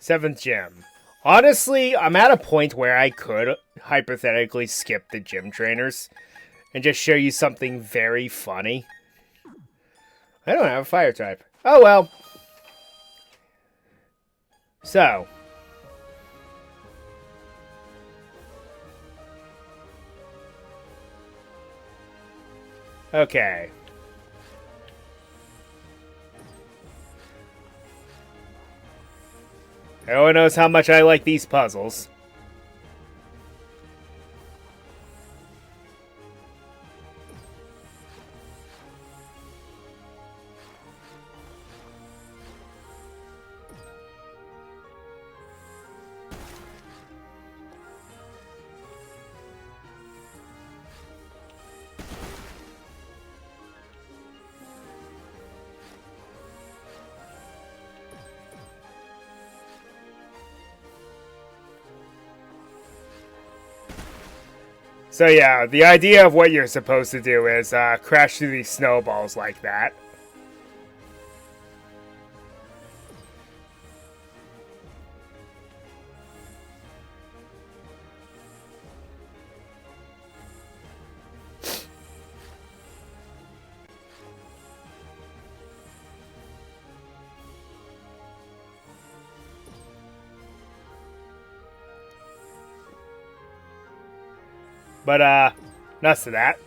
7th gym. Honestly, I'm at a point where I could hypothetically skip the gym trainers and just show you something very funny. I don't have a fire type. Oh well. So. Okay. Everyone knows how much I like these puzzles. So yeah, the idea of what you're supposed to do is crash through these snowballs like that. But, nuts to that.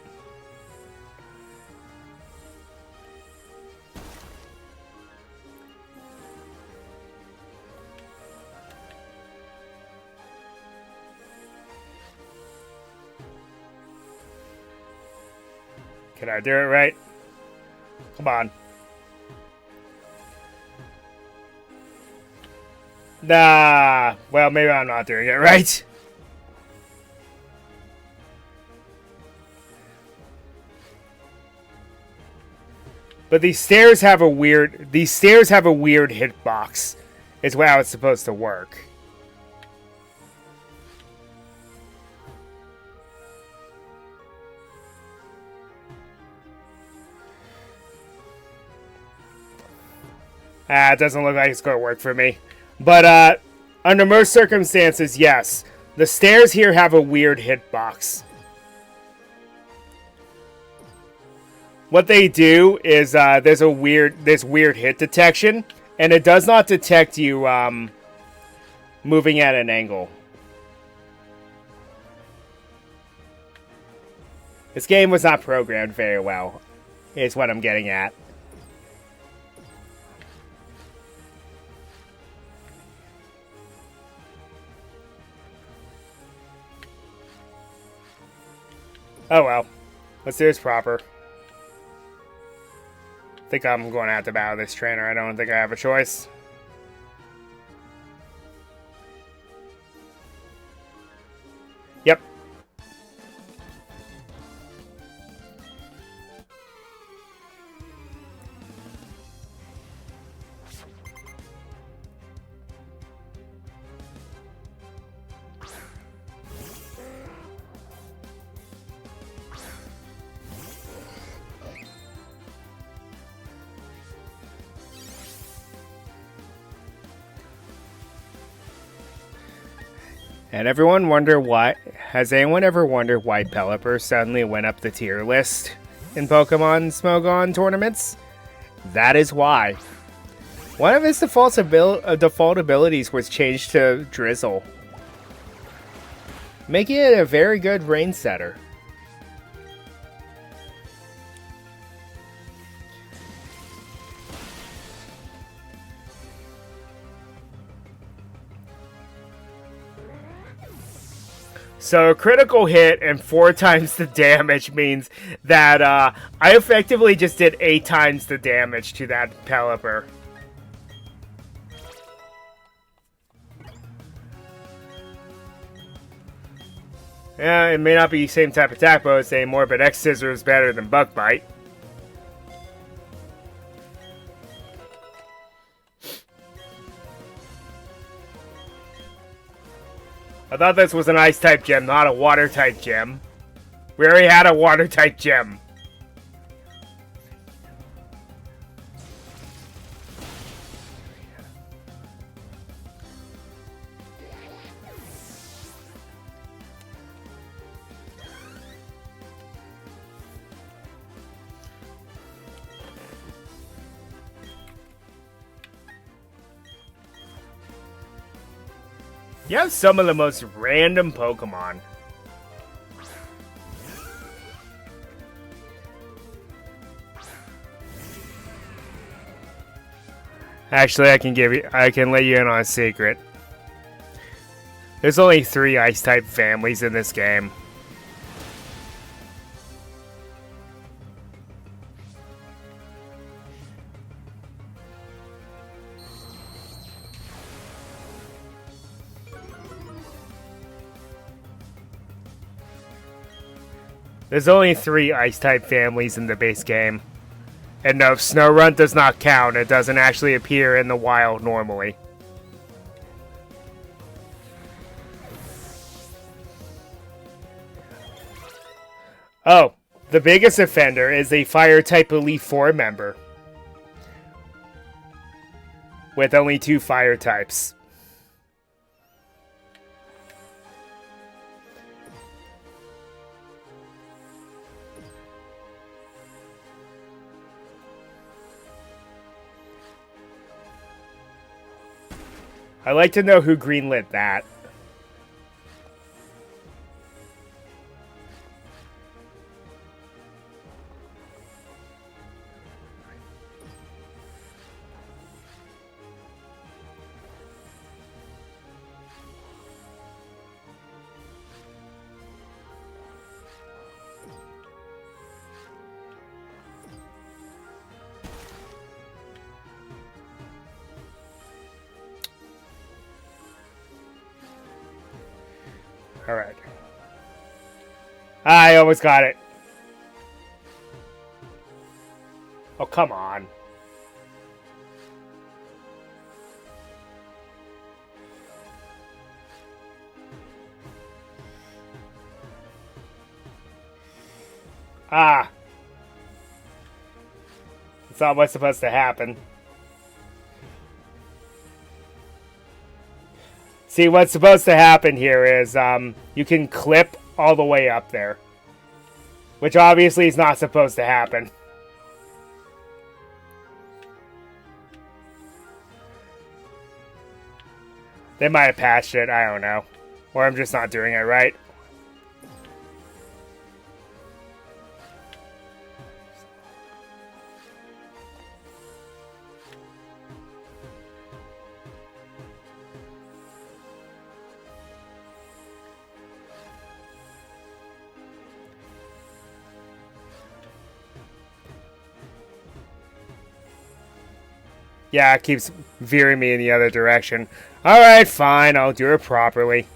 Can I do it right? Come on. Nah. Well, maybe I'm not doing it right. But these stairs have a weird hitbox. Is how it's supposed to work. It doesn't look like it's going to work for me. But under most circumstances, yes. The stairs here have a weird hitbox. What they do is there's weird hit detection, and it does not detect you moving at an angle. This game was not programmed very well, is what I'm getting at. Oh well, let's do this proper. I think I'm going to have to battle this trainer. I don't think I have a choice. Yep. And everyone wonder why? Has anyone ever wondered why Pelipper suddenly went up the tier list in Pokemon Smogon tournaments? That is why. One of his default abilities was changed to Drizzle, making it a very good rain setter. So a critical hit and 4 times the damage means that I effectively just did 8 times the damage to that Pelipper. Yeah, it may not be the same type of attack bonus anymore, but X-Scissor is better than Bug Bite. I thought this was an Ice-type gem, not a Water-type gem. We already had a Water-type gem. You have some of the most random Pokemon. Actually, I can let you in on a secret. There's only 3 Ice-type families in this game. There's only 3 Ice-type families in the base game. And no, Snorunt does not count. It doesn't actually appear in the wild normally. Oh, the biggest offender is a Fire-type Elite Four member. With only 2 Fire types. I'd like to know who greenlit that. Alright. I almost got it. Oh, come on. Ah. That's not what's supposed to happen. See, what's supposed to happen here is you can clip all the way up there. Which obviously is not supposed to happen. They might have patched it, I don't know. Or I'm just not doing it right. Yeah, it keeps veering me in the other direction. Alright, fine, I'll do it properly.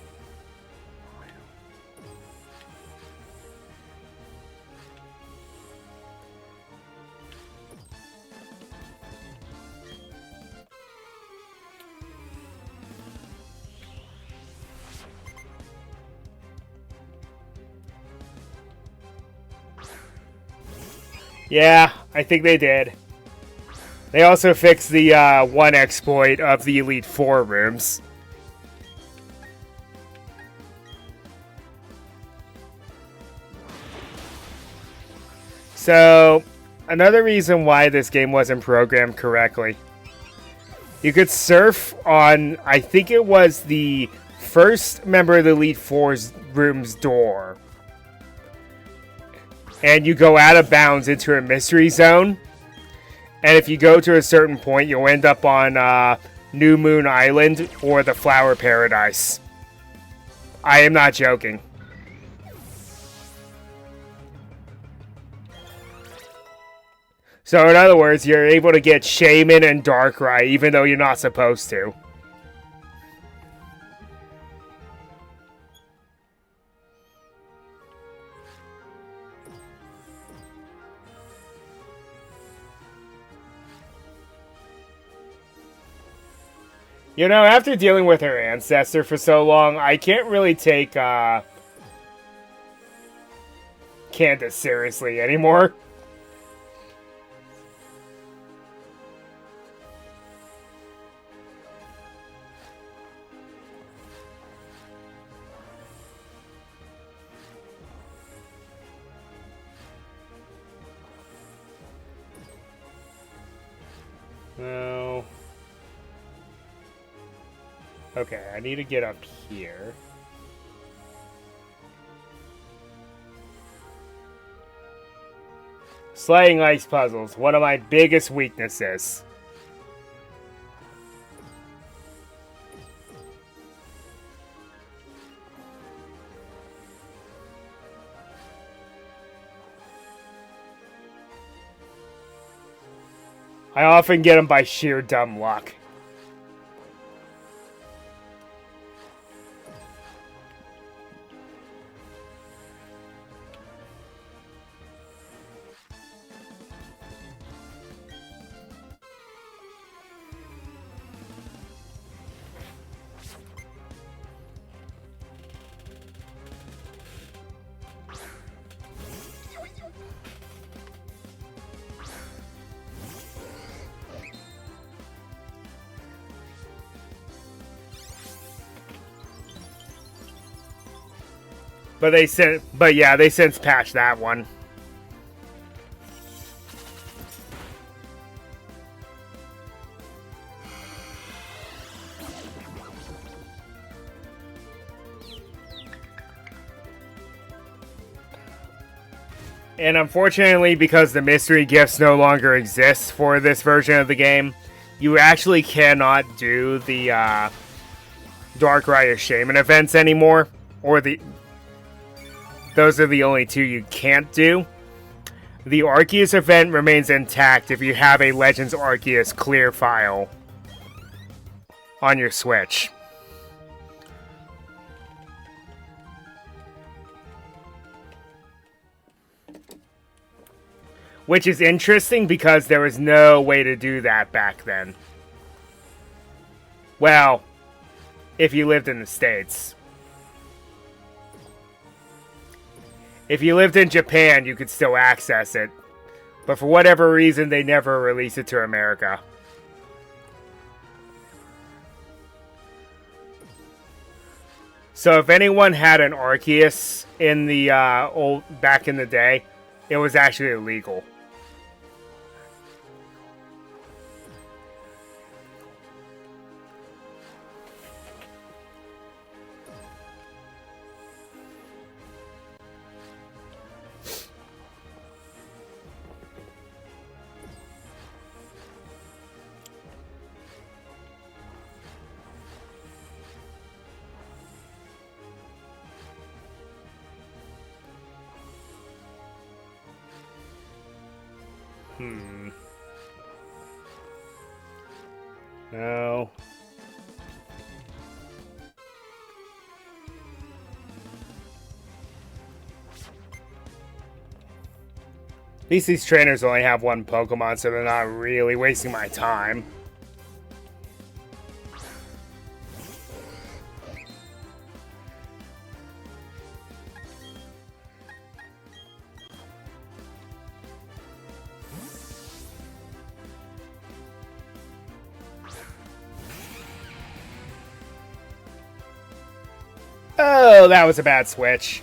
Yeah, I think they did. They also fixed the one exploit of the Elite Four rooms. So, another reason why this game wasn't programmed correctly. You could surf on, I think it was the first member of the Elite Four's room's door. And you go out of bounds into a mystery zone. And if you go to a certain point, you'll end up on New Moon Island or the Flower Paradise. I am not joking. So in other words, you're able to get Shaman and Darkrai even though you're not supposed to. You know, after dealing with her ancestor for so long, I can't really take Candace seriously anymore. No. Okay, I need to get up here. Slaying ice puzzles, one of my biggest weaknesses. I often get them by sheer dumb luck. But yeah, they since patched that one. And unfortunately, because the mystery gifts no longer exist for this version of the game, you actually cannot do the Dark Rider Shaman events anymore, or those are the only two you can't do. The Arceus event remains intact if you have a Legends Arceus clear file on your Switch. Which is interesting because there was no way to do that back then. Well, if you lived in the States. If you lived in Japan, you could still access it. But for whatever reason, they never released it to America. So if anyone had an Arceus in the back in the day, it was actually illegal. No. At least these trainers only have one Pokemon, so they're not really wasting my time. Oh, that was a bad switch.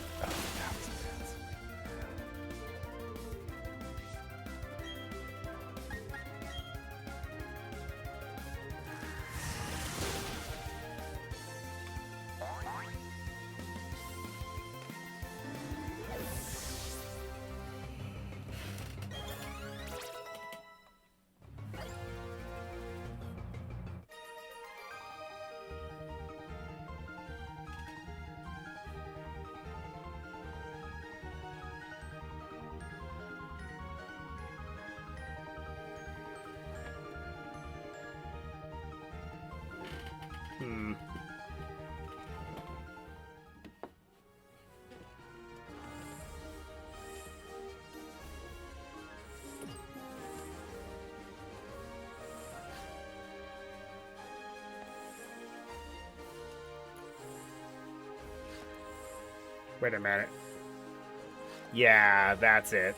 Wait a minute. Yeah, that's it.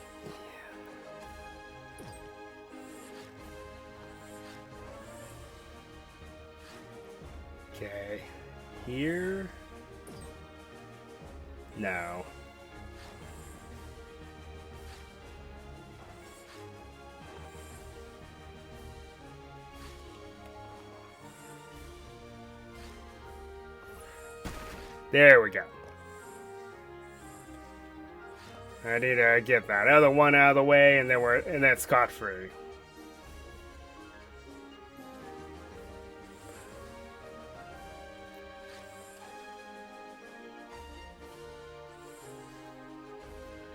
Okay. Here? No. There we go. I need to get that other one out of the way, and then scot-free.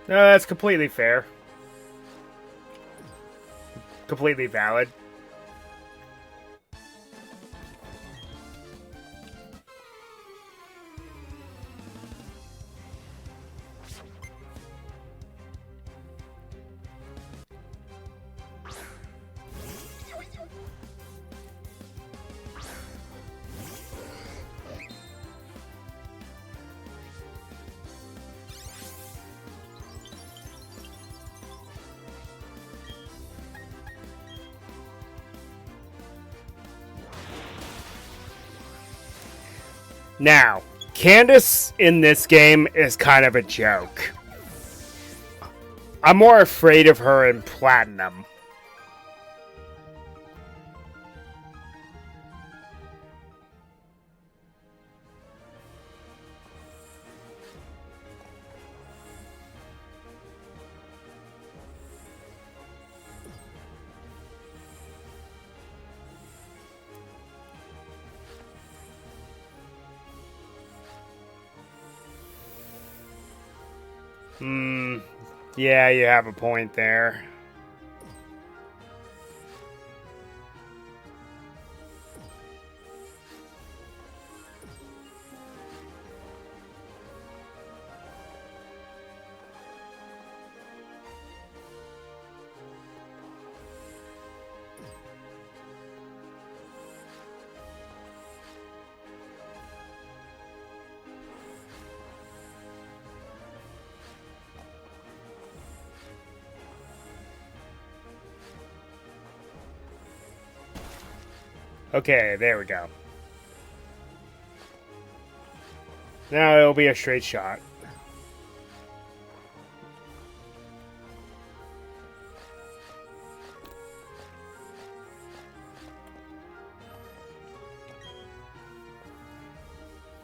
No, that's completely fair. Completely valid. Now, Candace in this game is kind of a joke. I'm more afraid of her in Platinum. Yeah, you have a point there. Okay, there we go. Now it'll be a straight shot.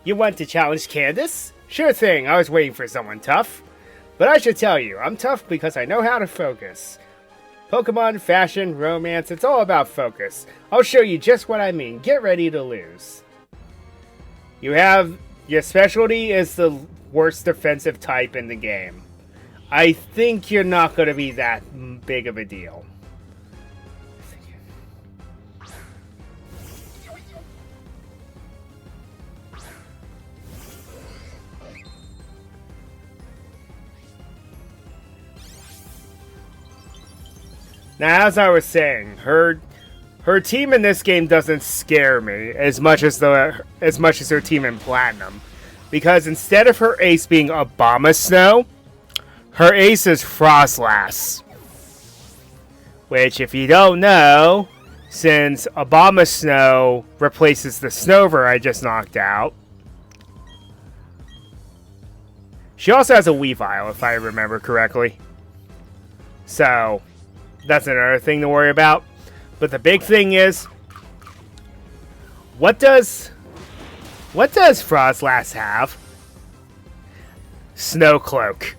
You want to challenge Candace? Sure thing, I was waiting for someone tough. But I should tell you, I'm tough because I know how to focus. Pokemon, fashion, romance, it's all about focus. I'll show you just what I mean. Get ready to lose. Your specialty is the worst defensive type in the game. I think you're not going to be that big of a deal. Now, as I was saying, her team in this game doesn't scare me as much as her team in Platinum, because instead of her ace being Abomasnow, her ace is Frostlass. Which, if you don't know, since Abomasnow replaces the Snover I just knocked out, she also has a Weavile, if I remember correctly. So that's another thing to worry about. But the big thing is, what does Frostlass have? Snow Cloak.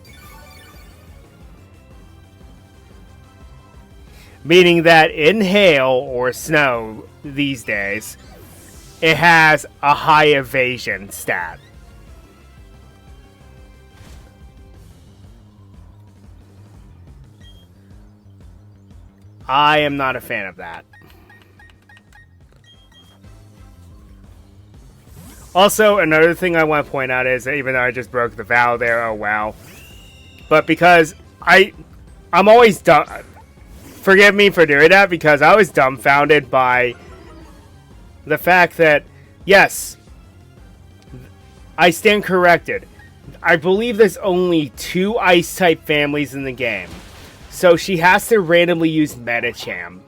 Meaning that in hail or snow these days, it has a high evasion stat. I am not a fan of that. Also, another thing I want to point out is, even though I just broke the vow there, oh wow. But because I'm always dumb. Forgive me for doing that, because I was dumbfounded by the fact that, yes, I stand corrected. I believe there's only 2 Ice-type families in the game. So she has to randomly use Medicham.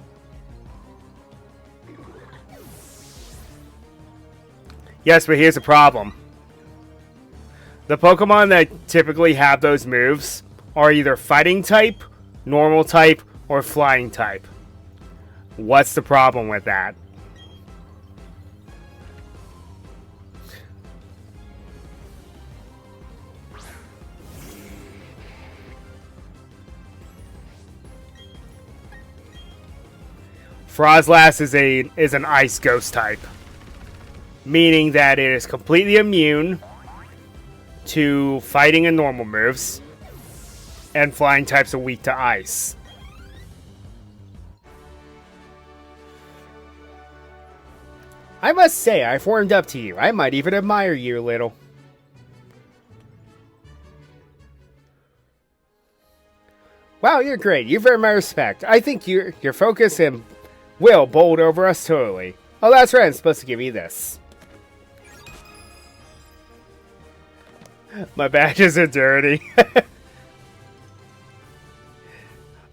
Yes, but here's the problem. The Pokemon that typically have those moves are either Fighting type, Normal type, or Flying type. What's the problem with that? Frozlass is an ice ghost type, meaning that it is completely immune to fighting and normal moves, and flying types are weak to ice. I must say, I've warmed up to you. I might even admire you a little. Wow, you're great. You've earned my respect. I think your focus and will bowled over us totally. Oh, that's right. I'm supposed to give you this. My badges are dirty.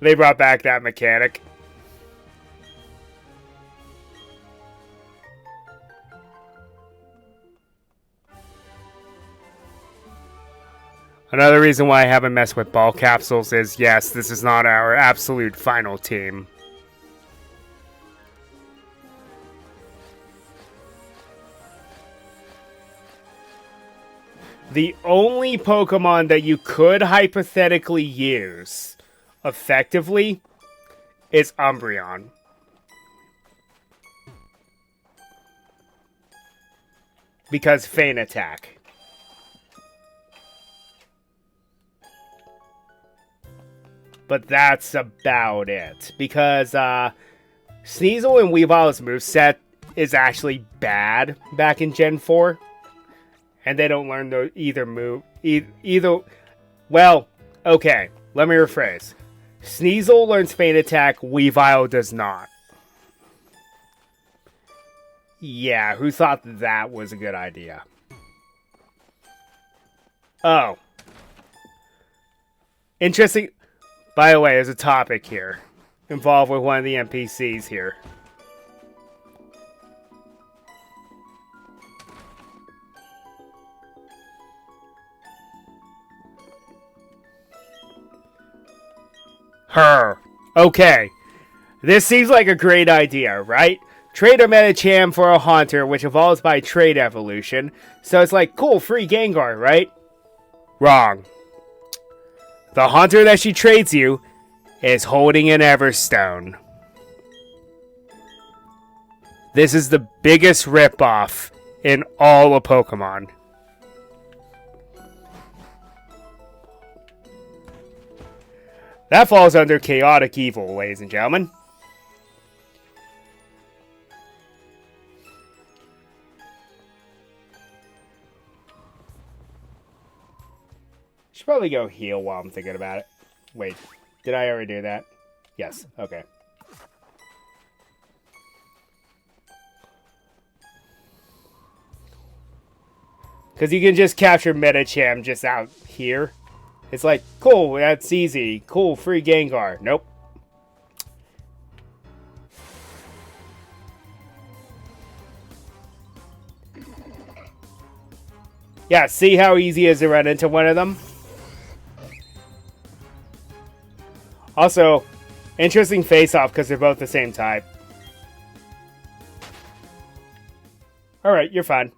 They brought back that mechanic. Another reason why I haven't messed with ball capsules is, yes, this is not our absolute final team. The only Pokemon that you could hypothetically use effectively is Umbreon. Because Feint Attack. But that's about it. Because Sneasel and Weavile's moveset is actually bad back in Gen 4. And they don't learn either move. Well, okay. Let me rephrase. Sneasel learns Feint Attack. Weavile does not. Yeah, who thought that was a good idea? Oh. Interesting. By the way, there's a topic here. Involved with one of the NPCs here. Her. Okay. This seems like a great idea, right? Trade a Medicham for a Haunter, which evolves by trait evolution. So it's like, cool, free Gengar, right? Wrong. The Haunter that she trades you is holding an Everstone. This is the biggest ripoff in all of Pokemon. That falls under chaotic evil, ladies and gentlemen. Should probably go heal while I'm thinking about it. Wait, did I already do that? Yes, okay. Because you can just capture Medicham just out here. It's like, cool, that's easy. Cool, free Gengar. Nope. Yeah, see how easy it is to run into one of them? Also, interesting face-off because they're both the same type. Alright, you're fine.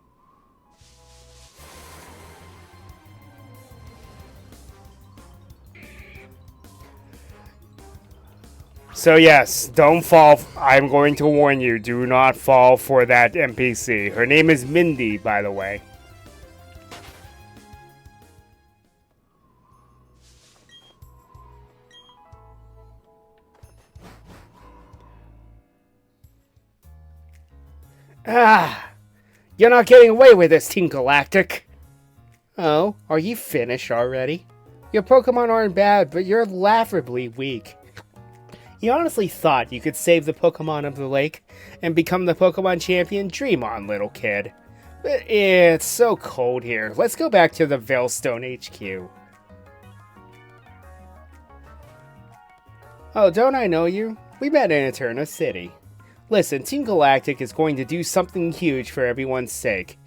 So yes, don't fall. I'm going to warn you, do not fall for that NPC. Her name is Mindy, by the way. Ah, you're not getting away with this, Team Galactic. Oh, are you finished already? Your Pokemon aren't bad, but you're laughably weak. You honestly thought you could save the Pokemon of the lake and become the Pokemon champion? Dream on, little kid. But it's so cold here. Let's go back to the Veilstone HQ. Oh, don't I know you? We met in Eterna City. Listen, Team Galactic is going to do something huge for everyone's sake.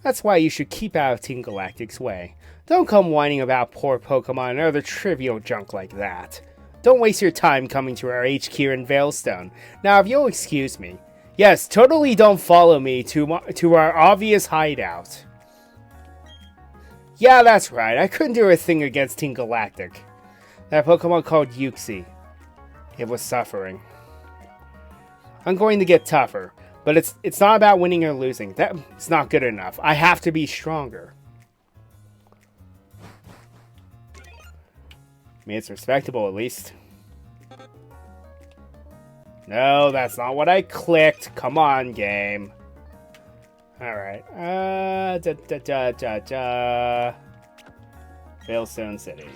That's why you should keep out of Team Galactic's way. Don't come whining about poor Pokemon and other trivial junk like that. Don't waste your time coming to our HQ in Veilstone. Now, if you'll excuse me. Yes, totally don't follow me to our obvious hideout. Yeah, that's right. I couldn't do a thing against Team Galactic. That Pokemon called Yuxi. It was suffering. I'm going to get tougher. But it's not about winning or losing. That's not good enough. I have to be stronger. I mean, it's respectable at least. No, that's not what I clicked. Come on, game. Alright. Veilstone City.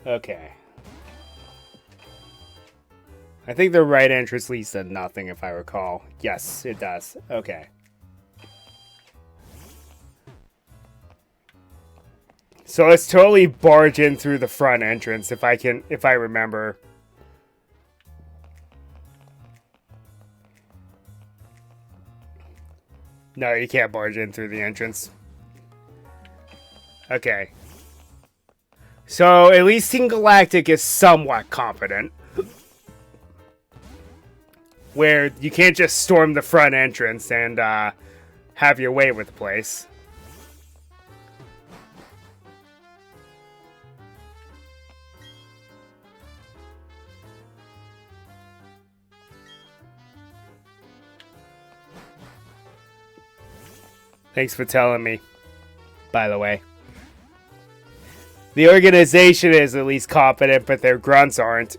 Okay. I think the right entrance leads to nothing, if I recall. Yes, it does. Okay. So let's totally barge in through the front entrance if I remember. No, you can't barge in through the entrance. Okay. So at least Team Galactic is somewhat competent. Where you can't just storm the front entrance and have your way with the place. Thanks for telling me, by the way. The organization is at least competent, but their grunts aren't.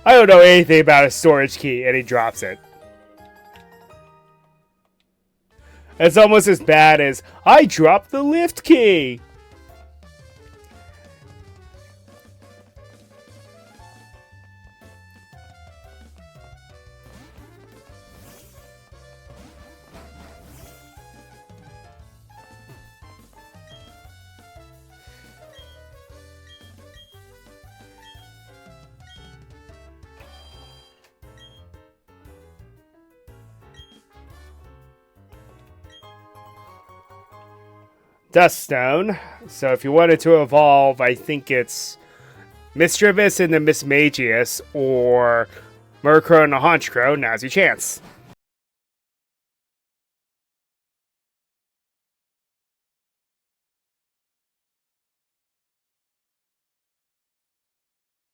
I don't know anything about a storage key, and he drops it. It's almost as bad as, I dropped the lift key! Duststone. So if you wanted to evolve, I think it's Mischievous into Mismagius or Murkrow and Honchkrow. Now's your chance.